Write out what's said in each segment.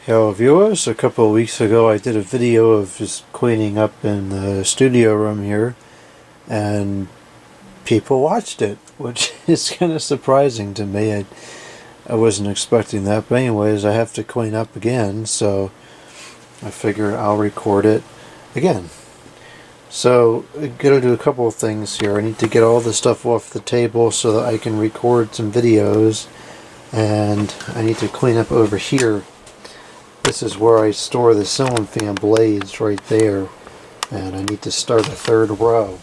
Hello viewers, a couple of weeks ago I did a video of just cleaning up in the studio room here, and people watched it, which is kind of surprising to me. I wasn't expecting that, but anyways, I have to clean up again, so I figure I'll record it again. So I'm going to do a couple of things here. I need to get all the stuff off the table so that I can record some videos, and I need to clean up over here. This is where I store the ceiling fan blades, right there, and I need to start a third row.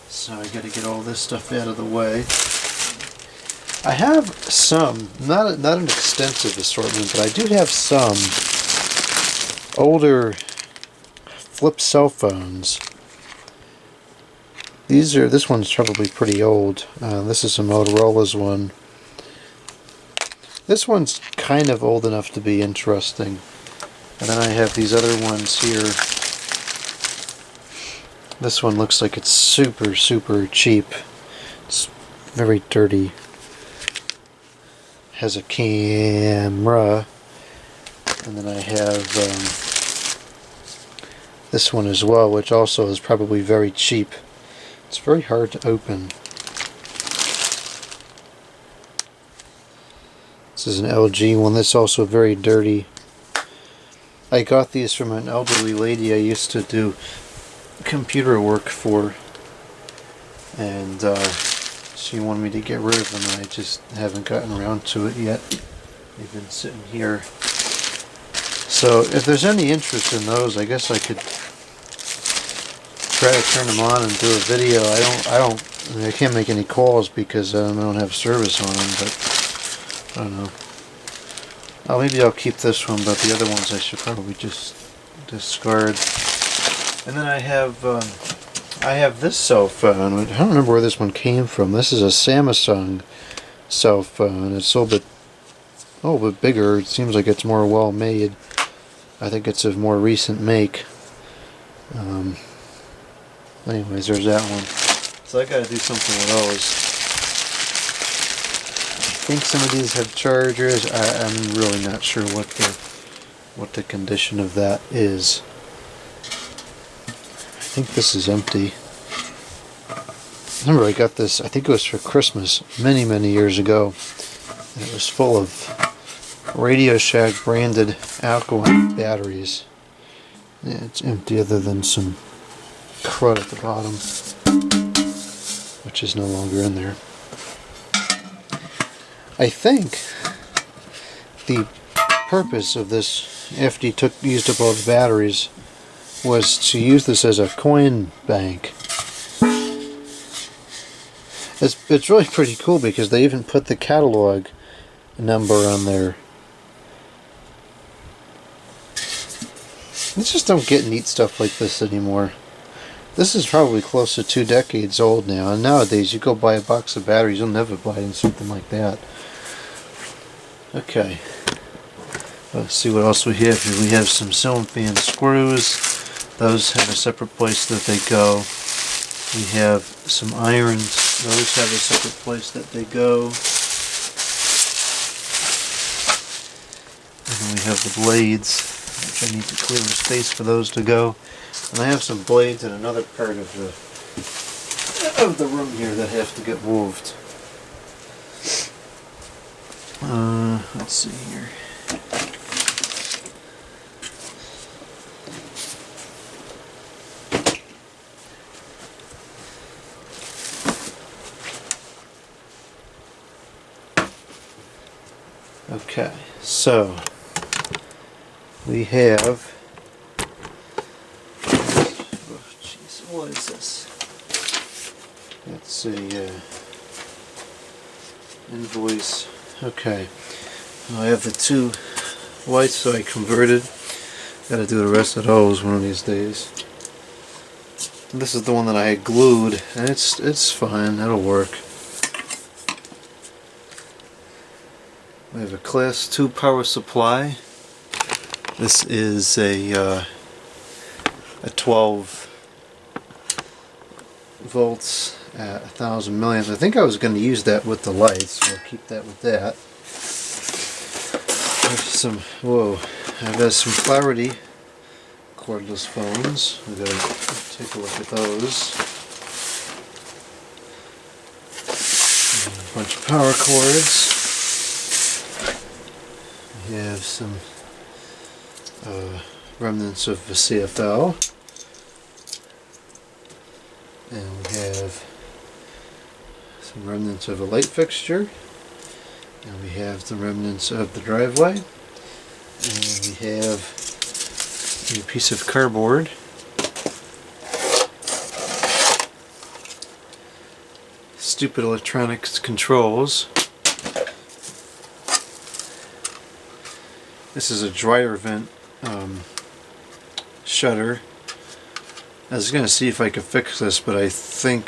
So I got to get all this stuff out of the way. I have some, not an extensive assortment, but I do have some older flip cell phones. This one's probably pretty old. This is a Motorola's one. This one's kind of old enough to be interesting. And then I have these other ones here. This one looks like it's super cheap. It's very dirty. Has a camera. And then I have this one as well, which also is probably very cheap. It's very hard to open. This is an LG one. This is also very dirty. I got these from an elderly lady I used to do computer work for, and she wanted me to get rid of them, and I just haven't gotten around to it yet. They've been sitting here. So if there's any interest in those, I guess I could try to turn them on and do a video. I can't make any calls because I don't have service on them, but I don't know. Maybe I'll keep this one, but the other ones I should probably just discard. And then I have this cell phone. I don't remember where this one came from. This is a Samsung cell phone. It's a little bit bigger. It seems like it's more well made. I think it's a more recent make. Anyways, there's that one. So I gotta do something with those. I think some of these have chargers. I'm really not sure what the condition of that is. I think this is empty. Remember, I got this, I think it was for Christmas many years ago, and it was full of Radio Shack branded alkaline batteries. Yeah, it's empty other than some crud at the bottom, which is no longer in there. I think the purpose of this, after you used up all the batteries, was to use this as a coin bank. It's really pretty cool because they even put the catalog number on there. You just don't get neat stuff like this anymore. This is probably close to 2 decades old now, and nowadays you go buy a box of batteries, you'll never buy something like that. Okay, let's see what else we have here. We have some ceiling fan screws. Those have a separate place that they go. We have some irons. Those have a separate place that they go. And then we have the blades, which I need to clear a space for those to go. And I have some blades in another part of the room here that have to get moved. Let's see here. Okay, so we have, what is this? It's a invoice. Okay, I have the 2 whites that I converted. Gotta do the rest of those one of these days. And this is the one that I had glued, and it's fine, that'll work. We have a class 2 power supply. This is a 12 volts at 1000 milliamps. I think I was going to use that with the lights, so I'll keep that with that. I've got some Clarity cordless phones. We're going to take a look at those. And a bunch of power cords. We have some remnants of the CFL. And we have some remnants of a light fixture. And we have the remnants of the driveway. And we have a piece of cardboard. Stupid electronics controls. This is a dryer vent shutter. I was going to see if I could fix this, but I'm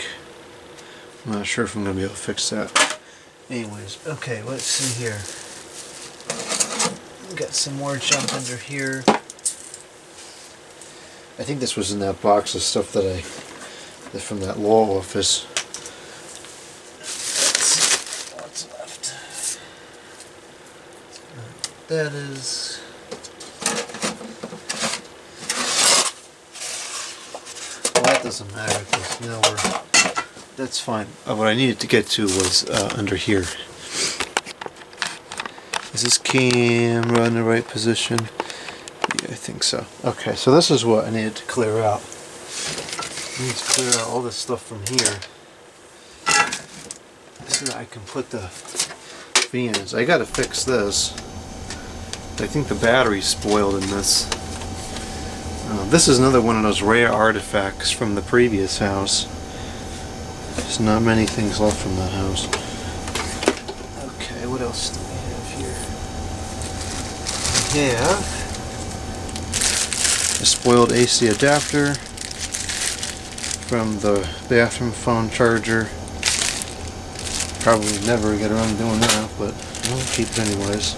not sure if I'm going to be able to fix that. Anyways, okay, let's see here. Got some more junk under here. I think this was in that box of stuff that from that law office. Let's see what's left. That is. Well, that doesn't matter because now that's fine. What I needed to get to was under here. Is this camera in the right position? Yeah, I think so. Okay, so this is what I needed to clear out. I need to clear out all this stuff from here so that I can put the fans. I gotta fix this. I think the battery's spoiled in this. This is another one of those rare artifacts from the previous house. There's not many things left from that house. Okay, what else do we have here? We have a spoiled AC adapter from the bathroom phone charger. Probably never get around to doing that, but we'll keep it anyways.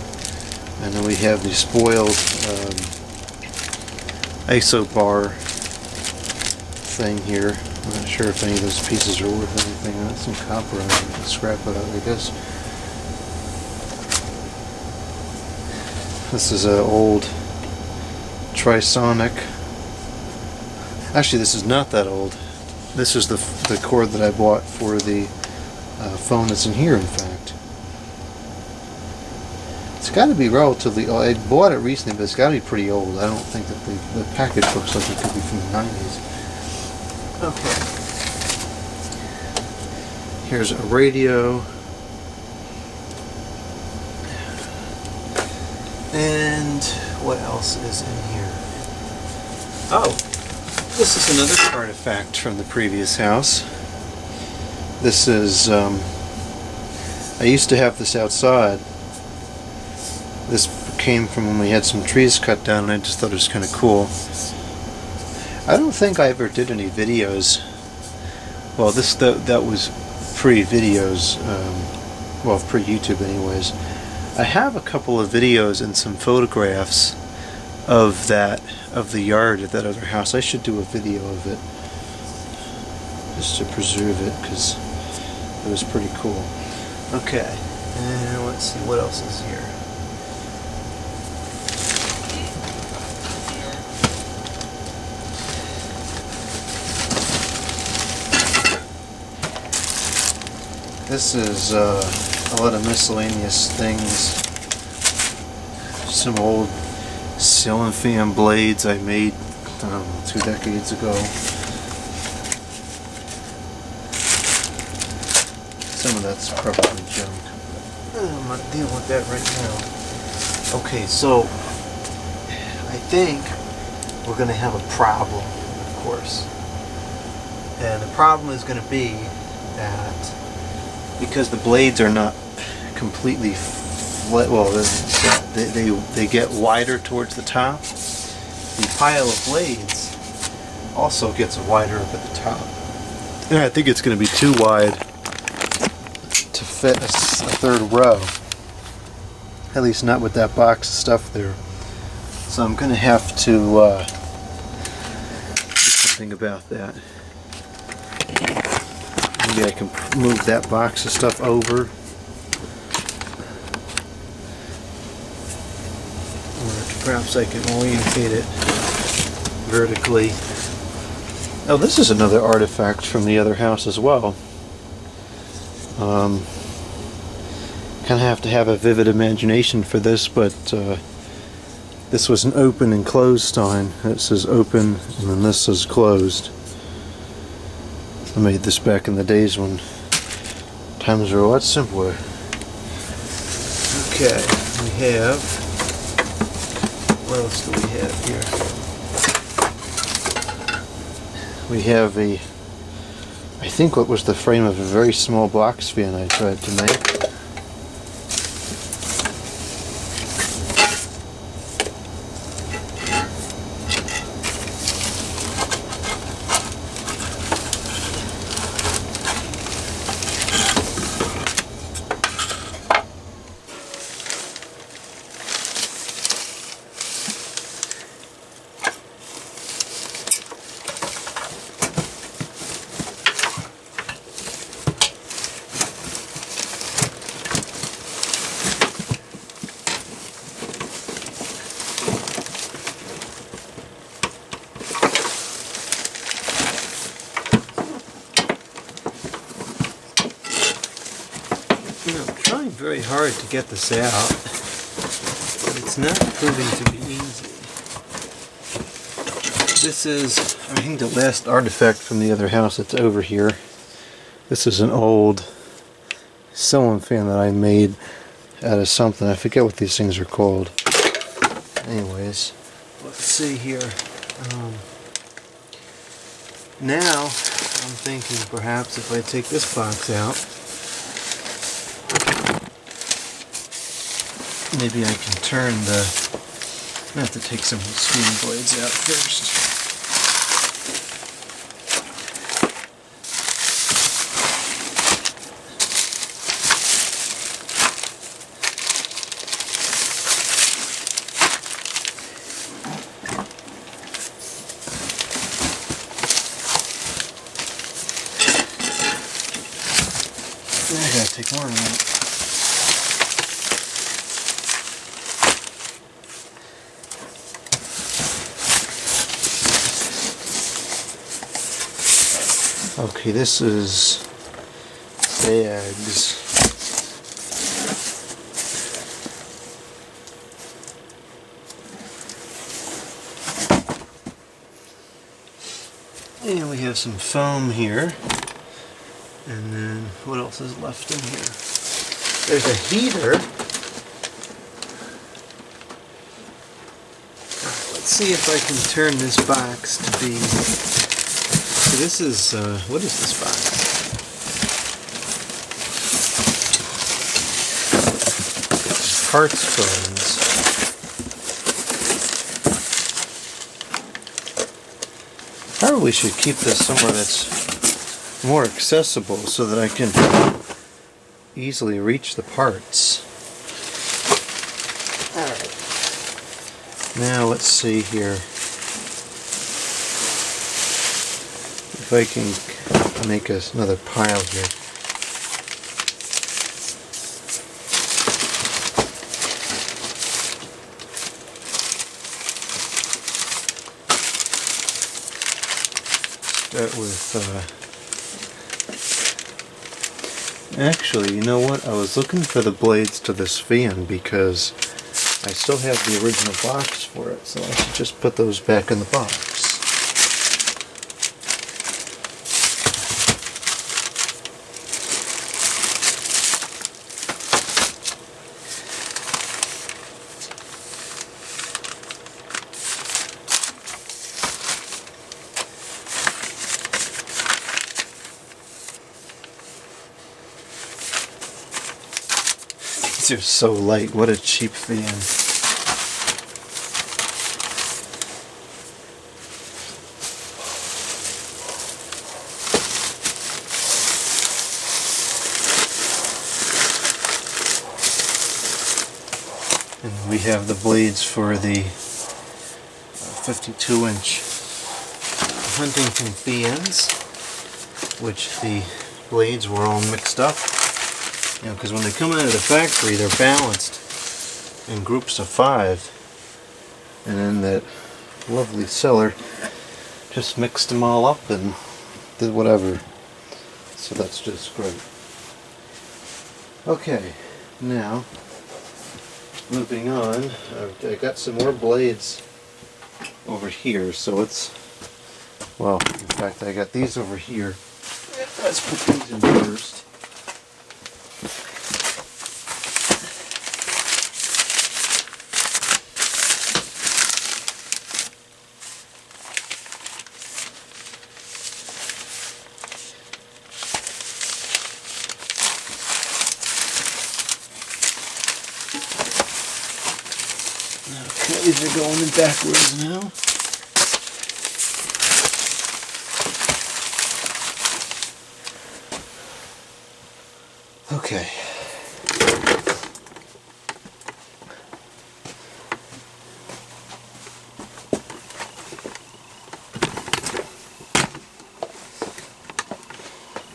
And then we have the spoiled ISO bar thing here. I'm not sure if any of those pieces are worth anything. That's some copper on it. I can scrap it out, I guess. This is an old Trisonic. Actually, this is not that old. This is the cord that I bought for the phone that's in here, in fact. It's got to be relatively old. I bought it recently, but it's got to be pretty old. I don't think that the package looks like it could be from the 90s. Okay. Here's a radio. And what else is in here? Oh, this is another artifact from the previous house. This is, I used to have this outside. This came from when we had some trees cut down, and I just thought it was kind of cool. I don't think I ever did any videos. Well, that was pre-videos, well, pre-YouTube anyways. I have a couple of videos and some photographs of the yard at that other house. I should do a video of it just to preserve it because it was pretty cool. Okay, and let's see what else is here. This is a lot of miscellaneous things. Some old ceiling fan blades I made, I don't know, 2 decades ago. Some of that's probably junk. I'm not dealing with that right now. Okay, so I think we're going to have a problem, of course. And the problem is going to be that because the blades are not completely flat, well, they get wider towards the top. The pile of blades also gets wider up at the top. And I think it's going to be too wide to fit a third row. At least not with that box of stuff there. So I'm going to have to do something about that. Maybe I can move that box of stuff over. perhaps I can orientate it vertically. Oh, this is another artifact from the other house as well. Kind of have to have a vivid imagination for this, but this was an open and closed sign. It says open and then this says closed. I made this back in the days when times were a lot simpler. Okay, we have, what else do we have here? We have a, I think what was the frame of a very small box fan I tried to make. I'm trying very hard to get this out, but it's not proving to be easy. This is, I think, the last artifact from the other house that's over here. This is an old ceiling fan that I made out of something. I forget what these things are called. Anyways, let's see here. Now, I'm thinking perhaps if I take this box out, maybe I can turn the... I have to take some screen blades out first. I gotta take more of that. Okay, this is bags. And we have some foam here. And then, what else is left in here? There's a heater. Let's see if I can turn this box to be... So this is, what is this box? Parts phones. Probably should keep this somewhere that's more accessible so that I can easily reach the parts. Alright. Now let's see here. If I can make another pile here. Start with, actually, you know what? I was looking for the blades to this fan because I still have the original box for it, so I should just put those back in the box. These are so light, what a cheap fan. And we have the blades for the 52-inch Huntington fans, which the blades were all mixed up. You know, because when they come out of the factory, they're balanced in groups of 5. And then that lovely seller just mixed them all up and did whatever. So that's just great. Okay, now moving on, I got some more blades over here, so it's, well, in fact I got these over here. Let's put these in first. Okay, these are going in backwards now. Okay.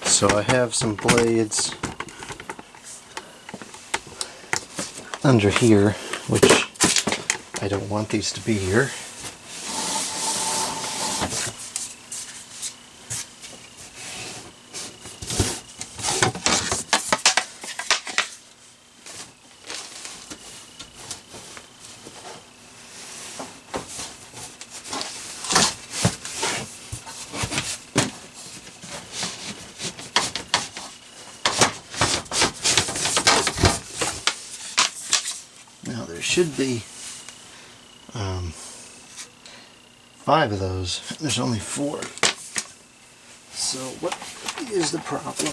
So I have some blades under here, which I don't want these to be here. Now there should be 5 of those. There's only 4. So what is the problem?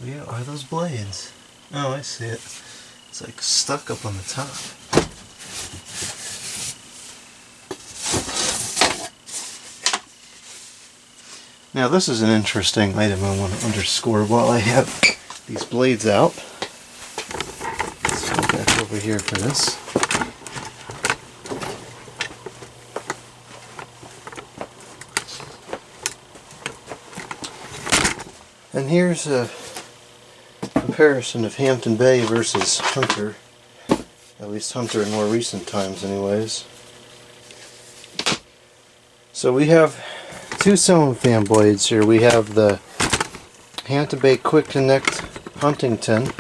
Yeah, are those blades? Oh, I see it. It's like stuck up on the top. Now this is an interesting item I want to underscore while I have these blades out. Let's go back over here for this. And here's a comparison of Hampton Bay versus Hunter. At least Hunter in more recent times anyways. So we have 2 ceiling fan blades here. We have the Hampton Bay Quick Connect Huntington,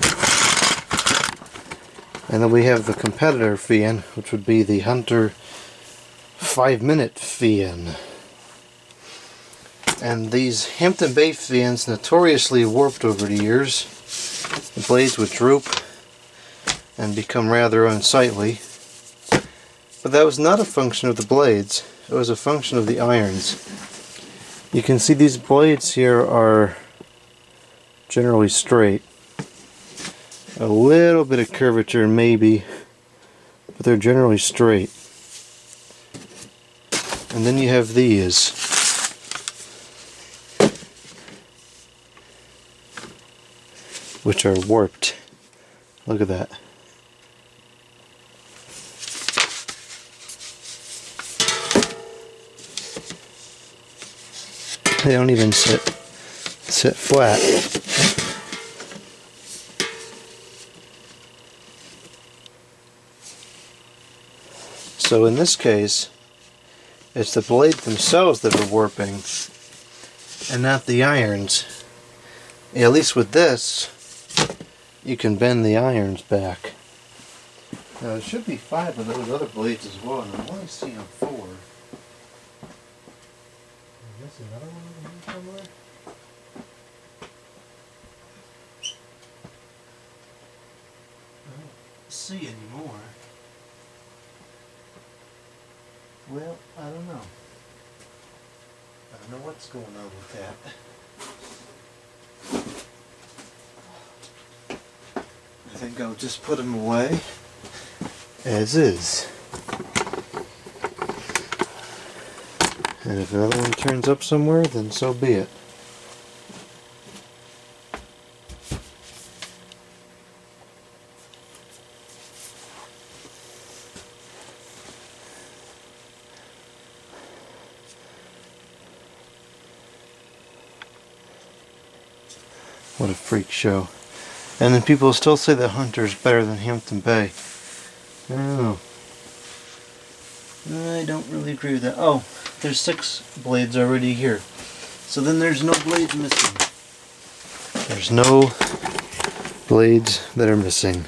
and then we have the competitor fan, which would be the Hunter 5-minute fan. And these Hampton Bay fans notoriously warped over the years. The blades would droop and become rather unsightly. But that was not a function of the blades, it was a function of the irons. You can see these blades here are generally straight. A little bit of curvature maybe, but they're generally straight. And then you have these, which are warped. Look at that. They don't even sit flat. So in this case, it's the blade themselves that are warping and not the irons. At least with this, you can bend the irons back. Now there should be 5 of those other blades as well, and I'm only seeing 4. Is this another one over here somewhere? I don't see any more. Well, I don't know. I don't know what's going on with that. I think I'll just put them away as is. And if another one turns up somewhere, then so be it. What a freak show. And then people still say that Hunter's better than Hampton Bay. I don't know. I don't really agree with that. Oh, there's 6 blades already here. So then there's no blades missing. There's no blades that are missing.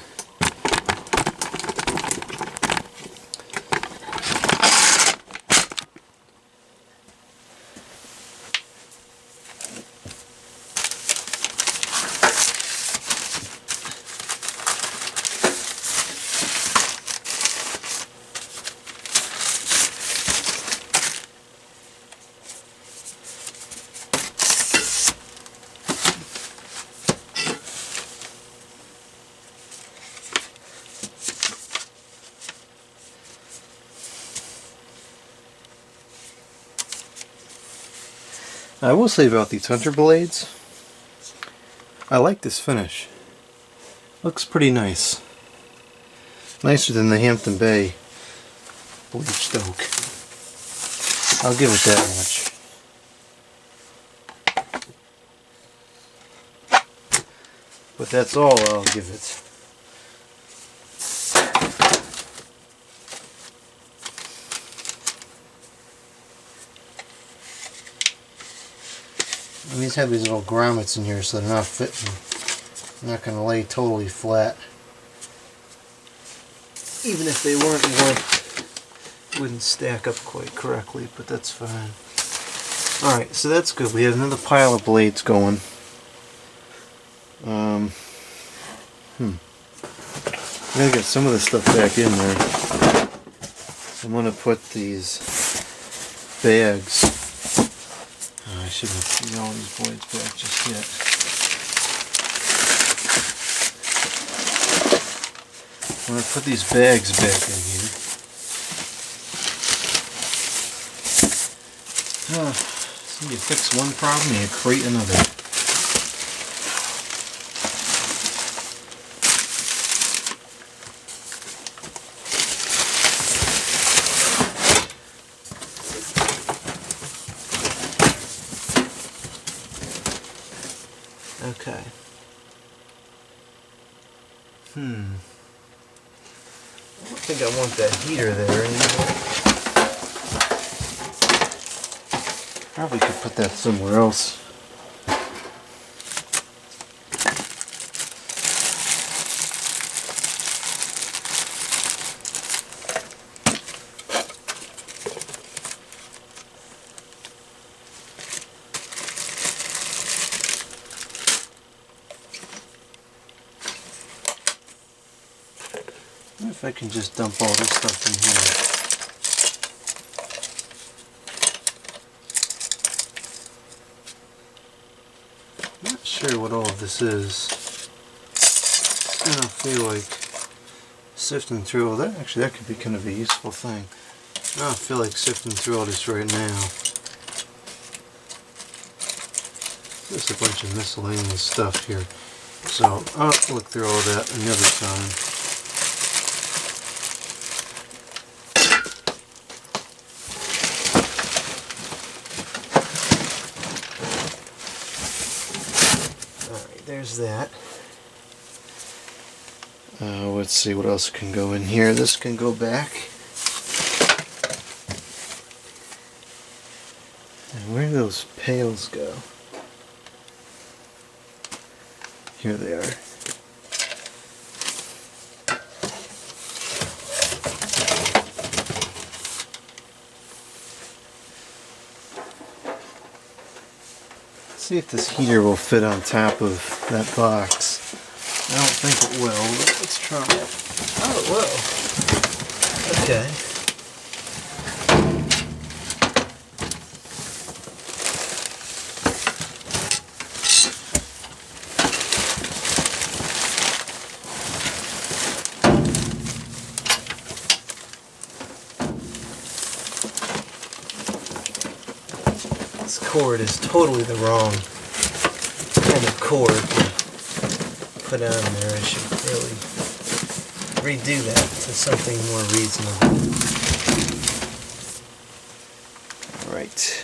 I will say about these Hunter blades, I like this finish. Looks pretty nice. Nicer than the Hampton Bay bleached oak. I'll give it that much. But that's all I'll give it. And these have these little grommets in here so they're not fitting. They're not going to lay totally flat. Even if they weren't warped, it wouldn't stack up quite correctly, but that's fine. Alright, so that's good. We have another pile of blades going. I'm going to get some of this stuff back in there. I'm going to put these bags. I shouldn't have put all these blades back just yet. I'm going to put these bags back in here. So you fix one problem, you create another. Okay. I don't think I want that heater there anymore. Probably could put that somewhere else. What if I can just dump all this stuff in here? Not sure what all of this is. I don't feel like sifting through all that. Actually, that could be kind of a useful thing. I don't feel like sifting through all this right now. There's a bunch of miscellaneous stuff here. So I'll look through all that another time. There's that. Let's see what else can go in here. This can go back. And where do those pails go? Here they are. See if this heater will fit on top of that box. I don't think it will, but let's try it. Oh, it will. Okay. This cord is totally the wrong kind of cord to put on there. I should really redo that to something more reasonable. Alright.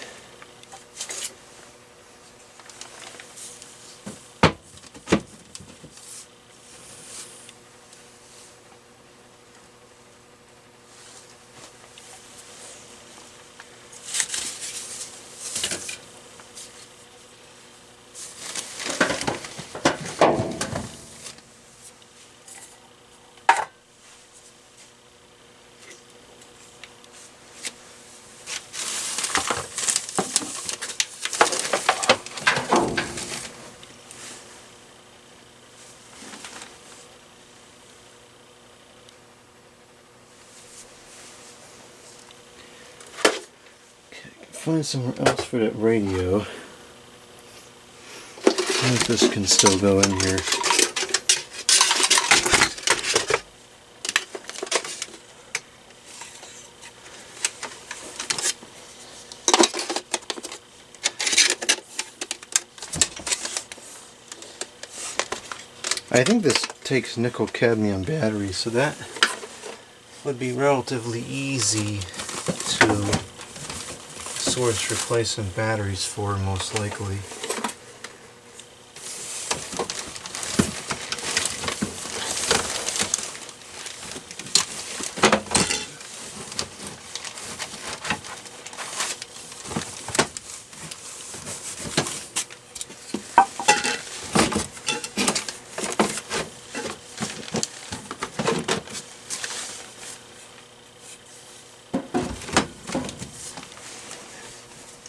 find somewhere else for that radio. I think this can still go in here. I think this takes nickel cadmium batteries, so that would be relatively easy to source replacement batteries for, most likely.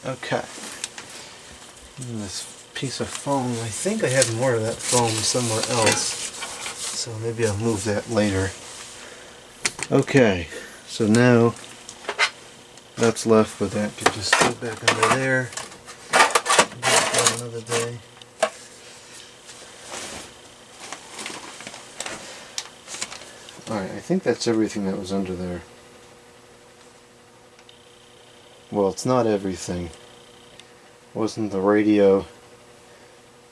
Okay, and this piece of foam, I think I have more of that foam somewhere else, so maybe I'll move that later. Okay, so now that's left with that. Can just put back under there. Another day. Alright, I think that's everything that was under there. Well, it's not everything. It wasn't the radio,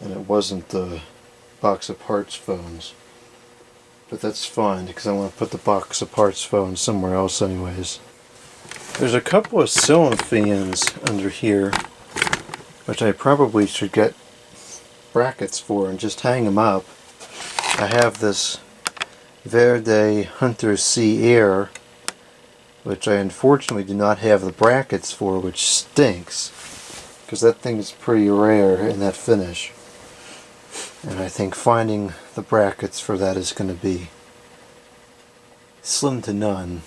and it wasn't the box of parts phones. But that's fine, because I want to put the box of parts phones somewhere else anyways. There's a couple of ceiling fans under here, which I probably should get brackets for and just hang them up. I have this Verde Hunter Sea Air, which I unfortunately do not have the brackets for, which stinks, because that thing is pretty rare in that finish. And I think finding the brackets for that is going to be slim to none.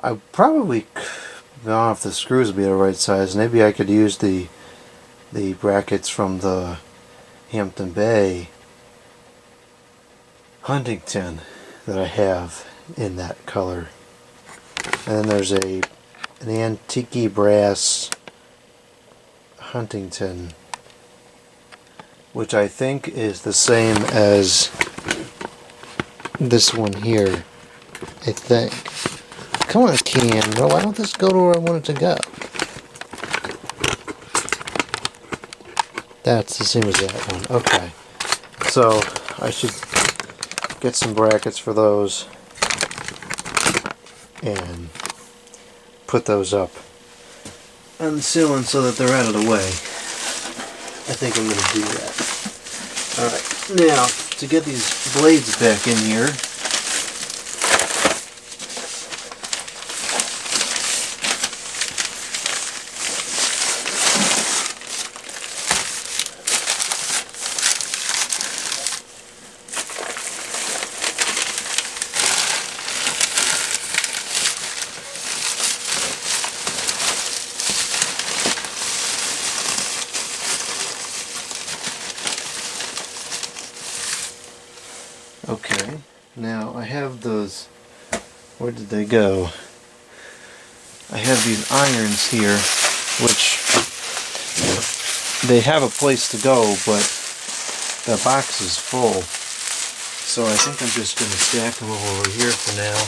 I probably, I don't know if the screws will be the right size. Maybe I could use the brackets from the Hampton Bay Huntington that I have in that color. And then there's an antique brass Huntington, which I think is the same as this one here, I think. Come on, camera, why don't this go to where I want it to go? That's the same as that one. Okay. So I should get some brackets for those and put those up on the ceiling so that they're out of the way. I think I'm going to do that. Alright, now to get these blades back in here, okay, now I have those, where did they go? I have these irons here, which they have a place to go, but the box is full. So I think I'm just going to stack them over here for now.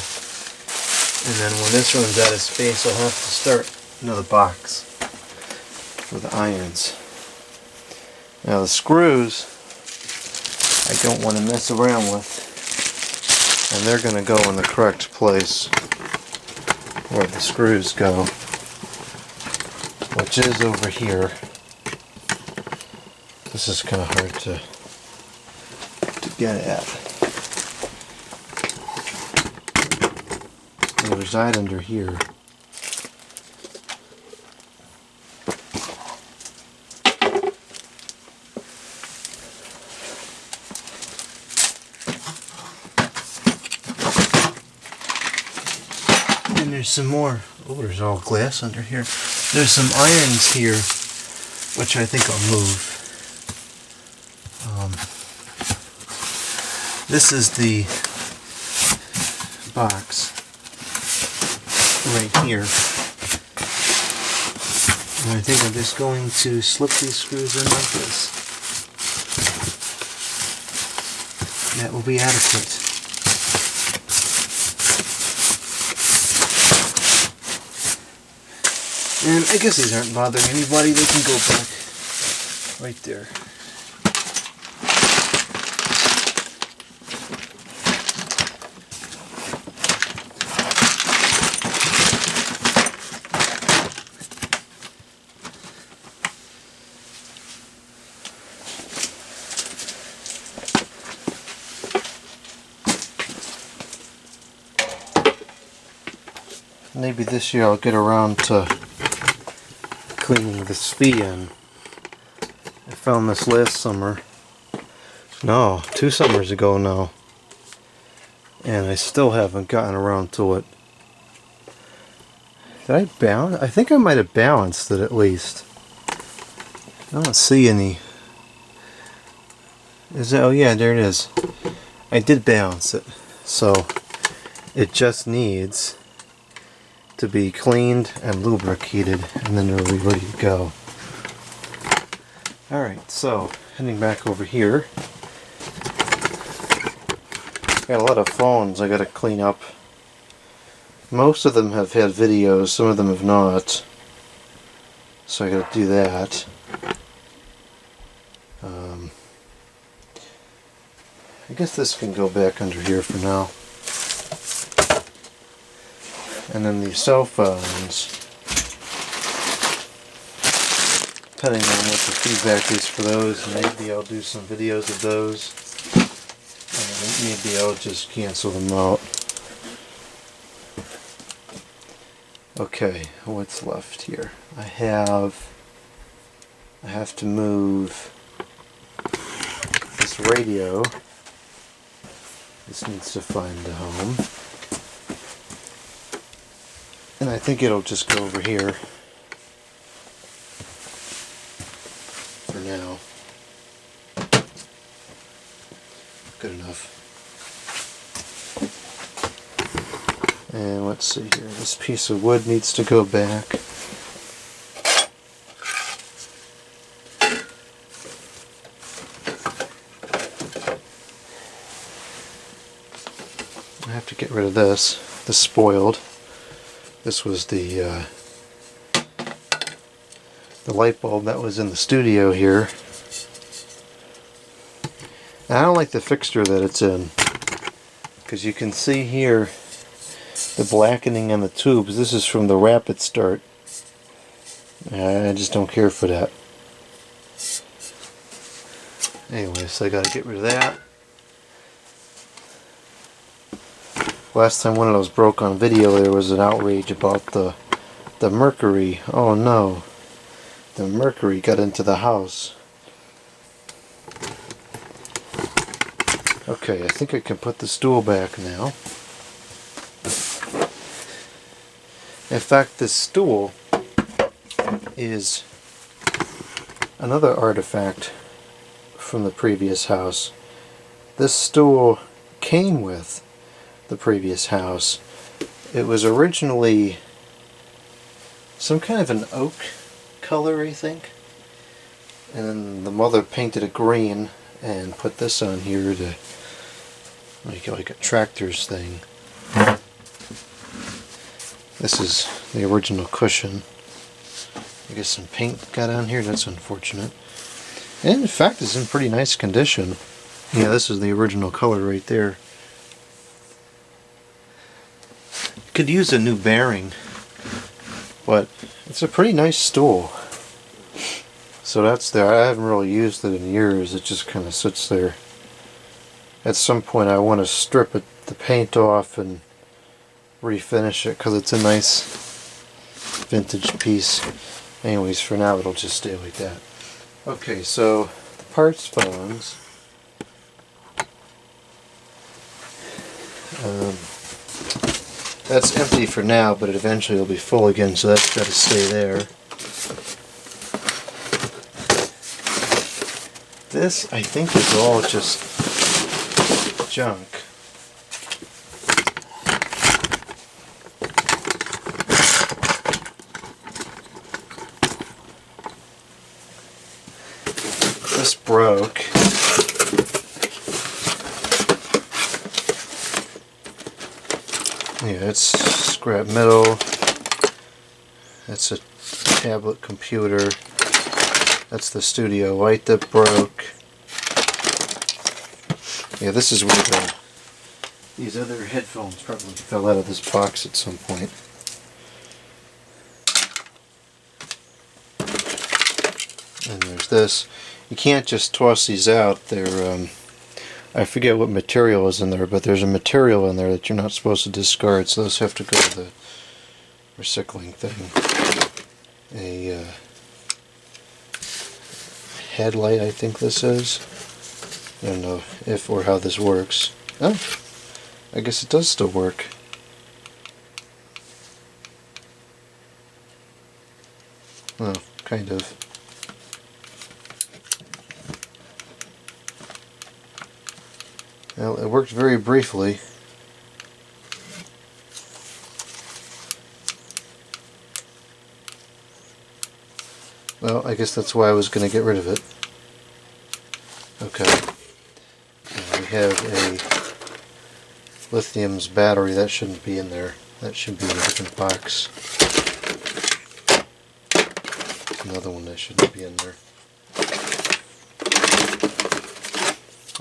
And then when this runs out of space, I'll have to start another box for the irons. Now the screws, I don't want to mess around with, and they're going to go in the correct place where the screws go, which is over here. This is kind of hard to get at. They reside under here. And there's some more. Oh, there's all glass under here. There's some irons here, which I think I'll move. This is the box right here. And I think I'm just going to slip these screws in like this. That will be adequate. And I guess these aren't bothering anybody. They can go back right there. Maybe this year I'll get around to cleaning this fee in. I found this last summer. No, 2 summers ago now. And I still haven't gotten around to it. Did I balance? I think I might have balanced it at least. I don't see any. Is it? Oh yeah, there it is. I did balance it. So it just needs to be cleaned and lubricated, and then it'll be ready to go. Alright, so heading back over here. Got a lot of phones I gotta clean up. Most of them have had videos, some of them have not. So I gotta do that. I guess this can go back under here for now. And then the cell phones, depending on what the feedback is for those, maybe I'll do some videos of those, and maybe I'll just cancel them out. Okay, what's left here? I have to move this radio. This needs to find a home. And I think it'll just go over here for now. Good enough. And let's see here. This piece of wood needs to go back. I have to get rid of this. This spoiled. This was the light bulb that was in the studio here. And I don't like the fixture that it's in, because you can see here the blackening on the tubes. This is from the rapid start. I just don't care for that. Anyway, so I gotta get rid of that. Last time one of those broke on video, there was an outrage about the mercury. Oh no, the mercury got into the house. Okay, I think I can put the stool back now. In fact, this stool is another artifact from the previous house. This stool came with the previous house. It was originally some kind of an oak color, I think, and then the mother painted it green and put this on here to make it like a tractor's thing. This is the original cushion. I guess some paint got on here. That's unfortunate. And in fact, it's in pretty nice condition. Yeah, this is the original color right there. Could use a new bearing, but it's a pretty nice stool. So that's there. I haven't really used it in years. It just kind of sits there. At some point I want to strip the paint off and refinish it, because it's a nice vintage piece. Anyways, for now it'll just stay like that. Okay, so the parts phones. That's empty for now, but it eventually will be full again, so that's got to stay there. This, I think, is all just junk. this broke. Yeah, it's scrap metal. That's a tablet computer. That's the studio light that broke. Yeah, this is where these other headphones probably fell out of this box at some point. And there's this. You can't just toss these out. They're I forget what material is in there, but there's a material in there that you're not supposed to discard, so those have to go to the recycling thing. A headlight, I think this is. I don't know if or how this works. Oh, I guess it does still work. Oh, kind of. Well, it worked very briefly. Well, I guess that's why I was going to get rid of it. Okay. We have a lithium's battery. That shouldn't be in there. That should be in a different box. Another one that shouldn't be in there.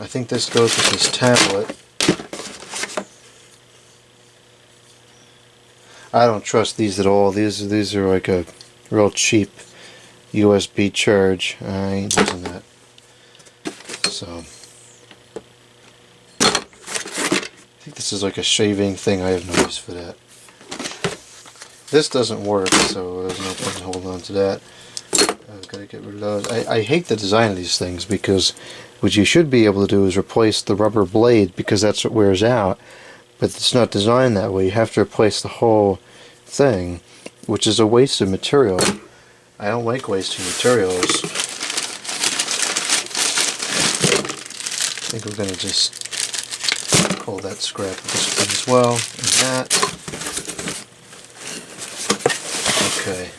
I think this goes with this tablet. I don't trust these at all. These are like a real cheap USB charge. I ain't using that. So I think this is like a shaving thing. I have no use for that. This doesn't work, so there's no point in holding on to that. I've got to get rid of those. I hate the design of these things because what you should be able to do is replace the rubber blade because that's what wears out, but it's not designed that way. You have to replace the whole thing, which is a waste of material. I don't like wasting materials. I think we're going to just pull that scrap of this one as well, and that. Okay.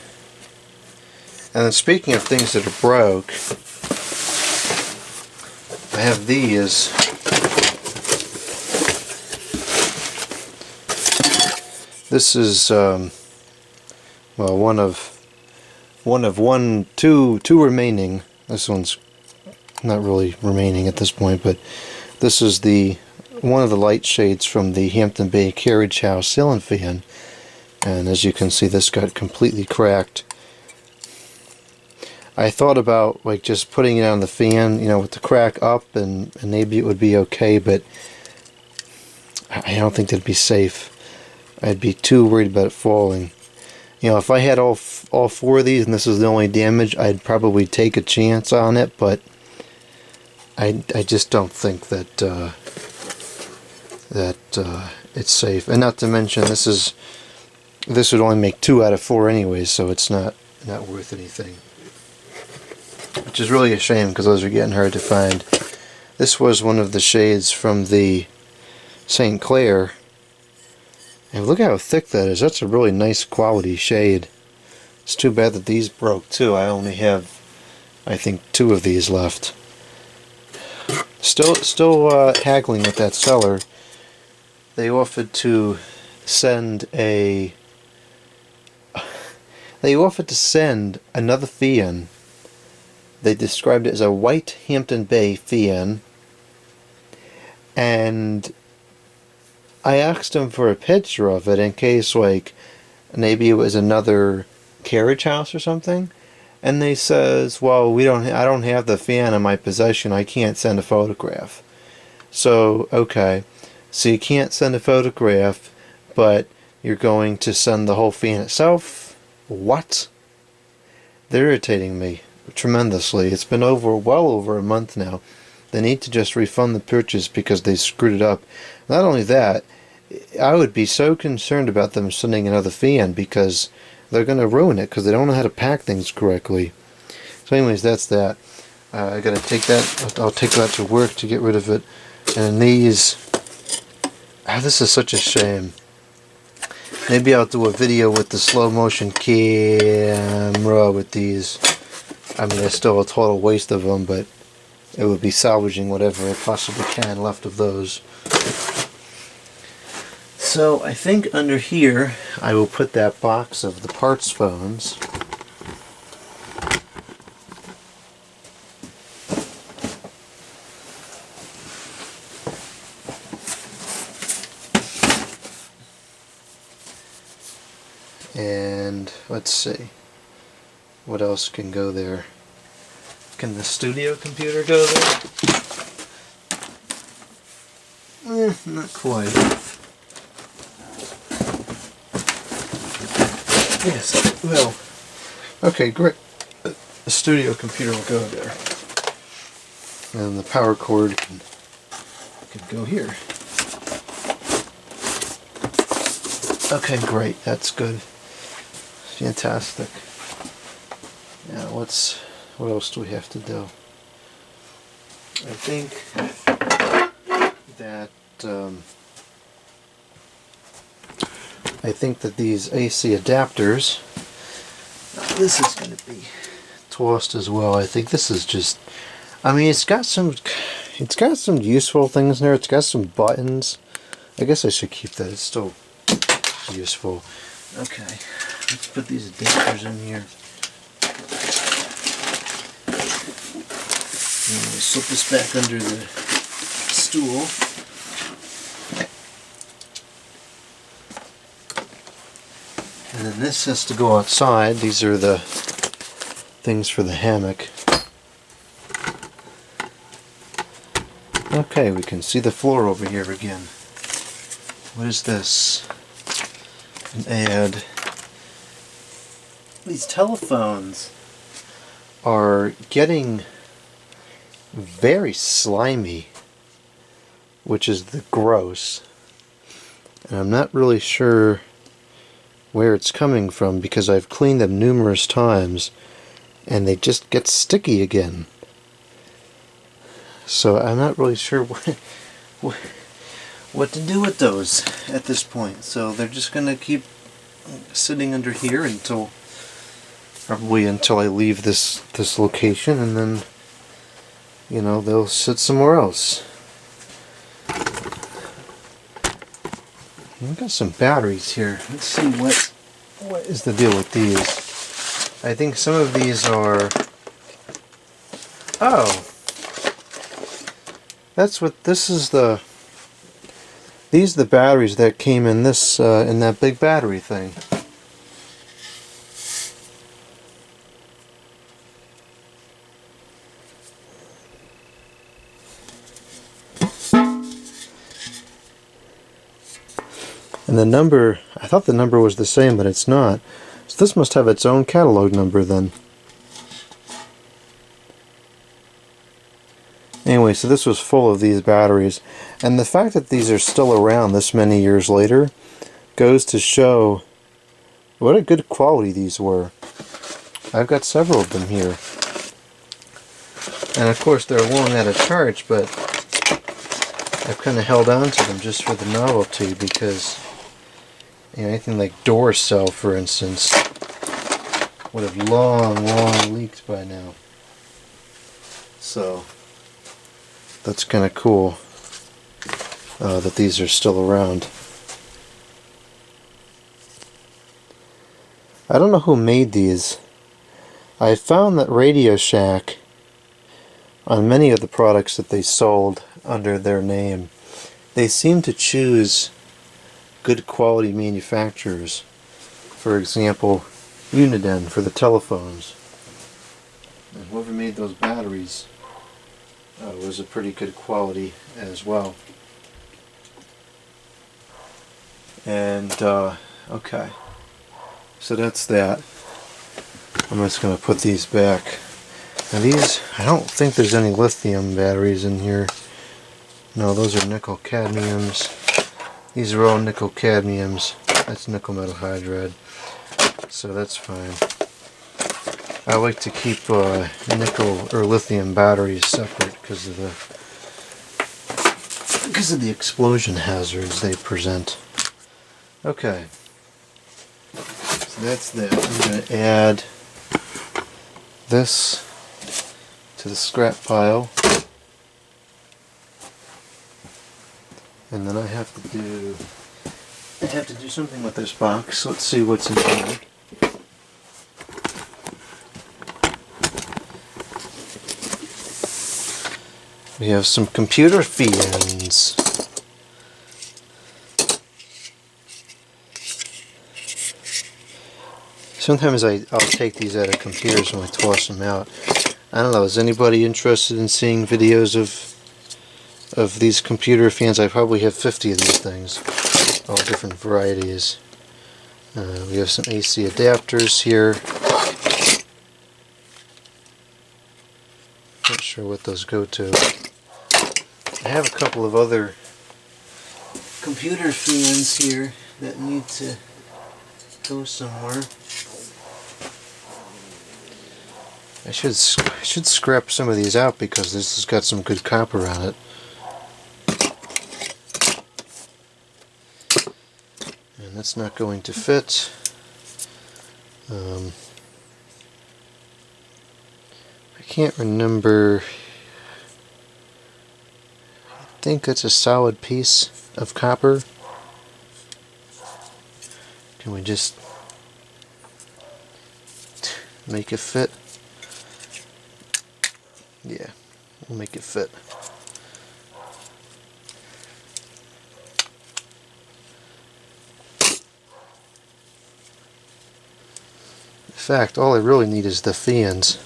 And then speaking of things that are broke, I have these. This is well, two remaining. This one's not really remaining at this point, but this is one of the light shades from the Hampton Bay carriage house ceiling fan, and as you can see, this got completely cracked. I thought about like just putting it on the fan, you know, with the crack up, and maybe it would be okay, but I don't think that'd be safe. I'd be too worried about it falling. You know, if I had all four of these and this is the only damage, I'd probably take a chance on it, but I just don't think that it's safe. And not to mention, this would only make 2 out of 4 anyways, so it's not worth anything. Which is really a shame because those are getting hard to find. This was one of the shades from the St. Clair. And look how thick that is. That's a really nice quality shade. It's too bad that these broke too. I only have, I think, 2 of these left. Still haggling with that seller. They offered to send another fan. They described it as a white Hampton Bay fan, and I asked them for a picture of it in case, like, maybe it was another carriage house or something, and they says, well, I don't have the fan in my possession, I can't send a photograph. So, okay, so you can't send a photograph, but you're going to send the whole fan itself? What? They're irritating me tremendously. It's been well over a month now. They need to just refund the purchase because they screwed it up. Not only that, I would be so concerned about them sending another fan because they're going to ruin it because they don't know how to pack things correctly. So anyways, that's that. I got to take that. I'll take that to work to get rid of it. And these, this is such a shame. Maybe I'll do a video with the slow motion camera with these. I mean, it's still a total waste of them, but it would be salvaging whatever I possibly can left of those. So I think under here I will put that box of the parts phones. And let's see, what else can go there? Can the studio computer go there? Not quite. Yes, well, okay, great. The studio computer will go there. And the power cord can go here. Okay, great, that's good. Fantastic. Now what else do we have to do? I think that these AC adapters, this is going to be tossed as well. I think this is just, I mean, it's got some useful things in there. It's got some buttons. I guess I should keep that. It's still useful. Okay, let's put these adapters in here. And we'll slip this back under the stool. And then this has to go outside. These are the things for the hammock. Okay, we can see the floor over here again. What is this? An ad. These telephones are getting very slimy, which is the gross. And I'm not really sure where it's coming from because I've cleaned them numerous times and they just get sticky again. So I'm not really sure what to do with those at this point. So they're just going to keep sitting under here until probably until I leave this location, and then, you know, they'll sit somewhere else. We've got some batteries here. Let's see what is the deal with these. I think some of these are, oh, that's what this is. These are the batteries that came in this in that big battery thing. And the number, I thought the number was the same, but it's not. So this must have its own catalog number then. Anyway, so this was full of these batteries. And the fact that these are still around this many years later goes to show what a good quality these were. I've got several of them here. And of course they're long out of charge, but I've kind of held on to them just for the novelty because, you know, anything like door cell, for instance, would have long leaked by now. So that's kind of cool that these are still around. I don't know who made these. I found that Radio Shack, on many of the products that they sold under their name, they seem to choose good quality manufacturers. For example, Uniden for the telephones. And whoever made those batteries was a pretty good quality as well. And okay, so that's that. I'm just going to put these back. Now these, I don't think there's any lithium batteries in here. No, those are nickel cadmiums. These are all nickel cadmiums. That's nickel metal hydride. So that's fine. I like to keep nickel or lithium batteries separate because of the explosion hazards they present. Okay. So that's that. I'm going to add this to the scrap pile. And then I have to do something with this box. Let's see what's in here. We have some computer fans. Sometimes I'll take these out of computers and I toss them out. I don't know, is anybody interested in seeing videos of these computer fans? I probably have 50 of these things, all different varieties. We have some AC adapters here. Not sure what those go to. I have a couple of other computer fans here that need to go somewhere. I should scrap some of these out because this has got some good copper on it. And that's not going to fit. I can't remember. I think it's a solid piece of copper. Can we just make it fit? Yeah, we'll make it fit. In fact, all I really need is the fans.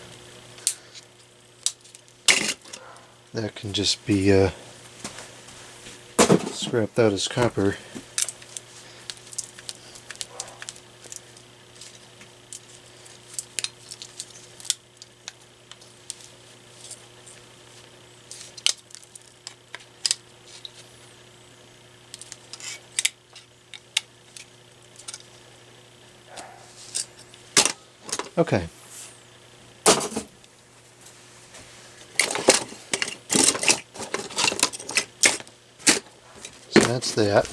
That can just be scrapped out as copper. Okay. So that's that.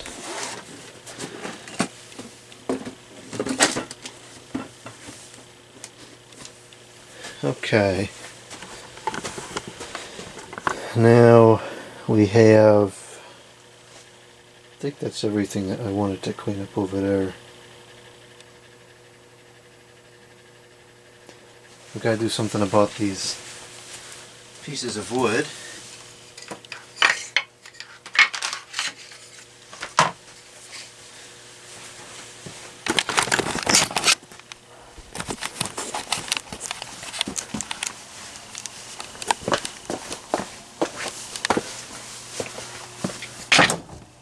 Okay. Now we have, I think that's everything that I wanted to clean up over there. We've got to do something about these pieces of wood.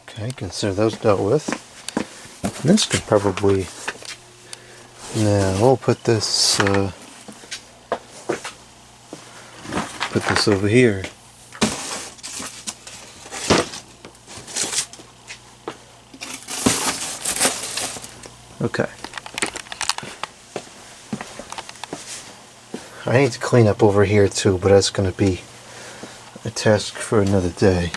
Okay, consider those dealt with. This could probably, now we'll put this over here. Okay. I need to clean up over here too, but that's going to be a task for another day.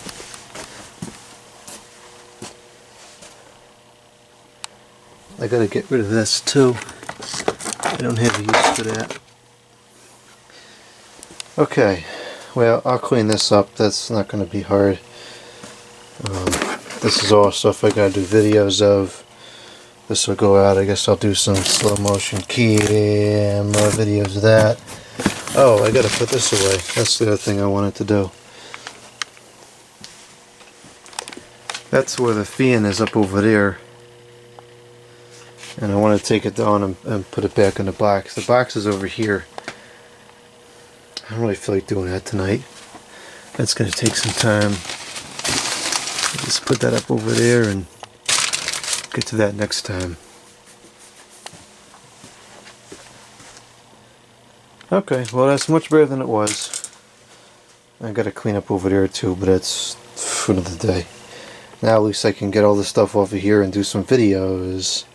I got to get rid of this too. I don't have a use for that. Okay, well, I'll clean this up. That's not going to be hard. This is all stuff I got to do videos of. This will go out. I guess I'll do some slow motion camera videos of that. Oh, I got to put this away. That's the other thing I wanted to do. That's where the fan is, up over there. And I want to take it down and put it back in the box. The box is over here. I don't really feel like doing that tonight. That's going to take some time. Just put that up over there and get to that next time. Okay, well, that's much better than it was. I got to clean up over there too, but that's for another day. Now at least I can get all this stuff off of here and do some videos.